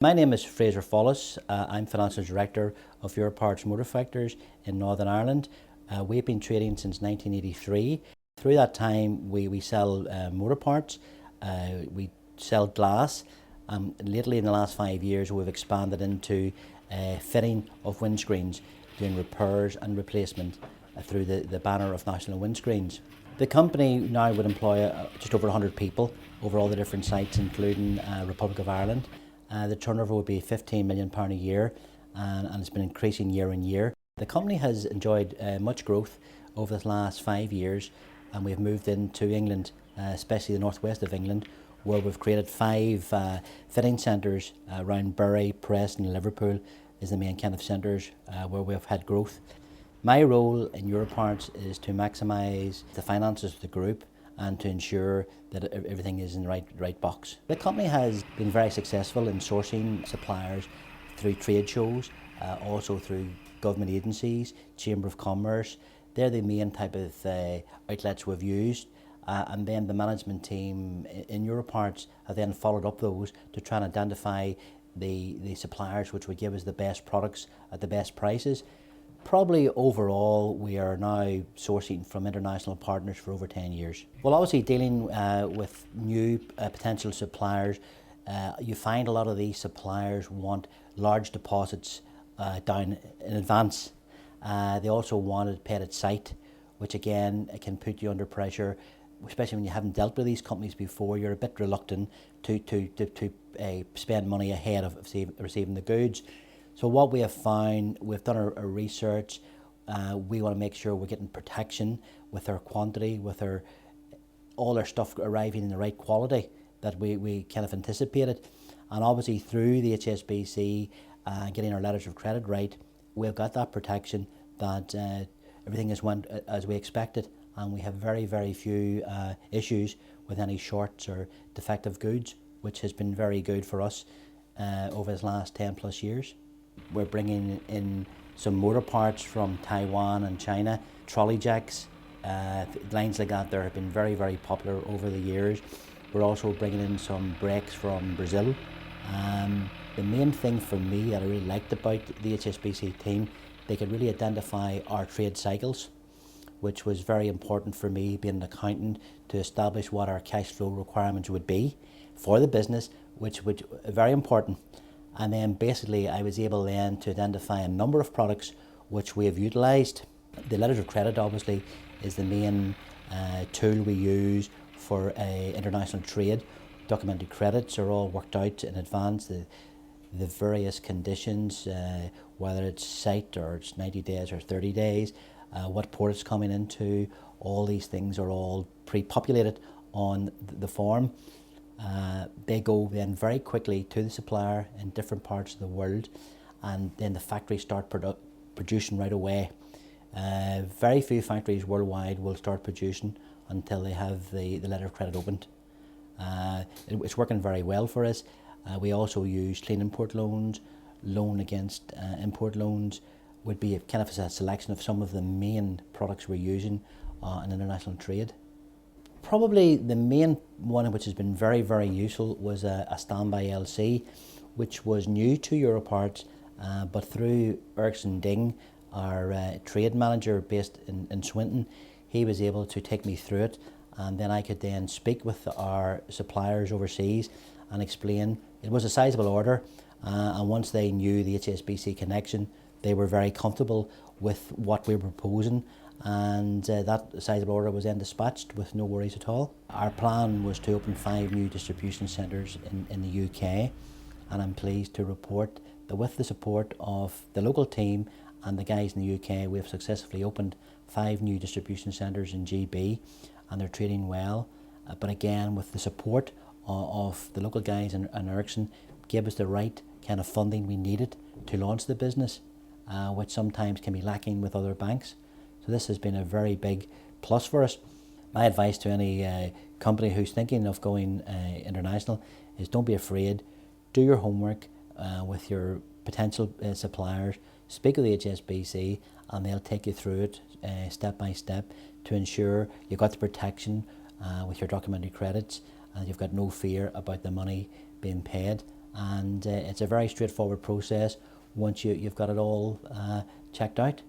My name is Frazer Follis. I'm Financial Director of Europarts Motor Factors in Northern Ireland. We've been trading since 1983. Through that time, we sell motor parts, we sell glass. Lately, in the last 5 years, we've expanded into fitting of windscreens, doing repairs and replacement through the banner of National Windscreens. The company now would employ just over 100 people over all the different sites, including Republic of Ireland. The turnover would be £15 million a year, and it's been increasing year on year. The company has enjoyed much growth over the last 5 years, and we've moved into England, especially the northwest of England, where we've created 5 fitting centres around Bury, Preston, Liverpool is the main kind of centres where we've had growth. My role in Europarts is to maximise the finances of the group and to ensure that everything is in the right box. The company has been very successful in sourcing suppliers through trade shows, also through government agencies, Chamber of Commerce. They're the main type of outlets we've used. And then the management team in Europarts have then followed up those to try and identify the suppliers which would give us the best products at the best prices. Probably overall, we are now sourcing from international partners for over 10 years. Well, obviously dealing with new potential suppliers, you find a lot of these suppliers want large deposits down in advance. They also want it paid at site, which again can put you under pressure, especially when you haven't dealt with these companies before. You're a bit reluctant to spend money ahead of receiving the goods. So what we have found, we've done our research, we want to make sure we're getting protection with our quantity, with all our stuff arriving in the right quality that we kind of anticipated. And obviously through the HSBC, getting our letters of credit right, we've got that protection that everything has went as we expected, and we have very, very few issues with any shorts or defective goods, which has been very good for us over the last 10 plus years. We're bringing in some motor parts from Taiwan and China, trolley jacks, lines like that there have been very, very popular over the years. We're also bringing in some brakes from Brazil. The main thing for me that I really liked about the HSBC team, they could really identify our trade cycles, which was very important for me, being an accountant, to establish what our cash flow requirements would be for the business, which was very important. And then basically I was able then to identify a number of products which we have utilised. The letters of credit obviously is the main tool we use for international trade. Documented credits are all worked out in advance, the various conditions, whether it's site or it's 90 days or 30 days, what port it's coming into, all these things are all pre-populated on the form. They go then very quickly to the supplier in different parts of the world, and then the factories start producing right away. Very few factories worldwide will start producing until they have the letter of credit opened. It's working very well for us. We also use clean import loans, loan against import loans would be kind of a selection of some of the main products we're using in international trade. Probably the main one which has been very, very useful was a standby LC, which was new to Europarts, but through Ericsson Ding, our trade manager based in Swinton, he was able to take me through it, and then I could then speak with our suppliers overseas and explain. It was a sizable order, and once they knew the HSBC connection, they were very comfortable with what we were proposing, and that sizable order was then dispatched with no worries at all. Our plan was to open 5 new distribution centres in the UK, and I'm pleased to report that with the support of the local team and the guys in the UK, we have successfully opened 5 new distribution centres in GB, and they're trading well. But again, with the support of the local guys and Ericsson, gave us the right kind of funding we needed to launch the business, which sometimes can be lacking with other banks. So this has been a very big plus for us. My advice to any company who's thinking of going international is don't be afraid. Do your homework with your potential suppliers. Speak with the HSBC and they'll take you through it step by step to ensure you've got the protection with your documented credits and you've got no fear about the money being paid. and it's a very straightforward process once you've got it all checked out.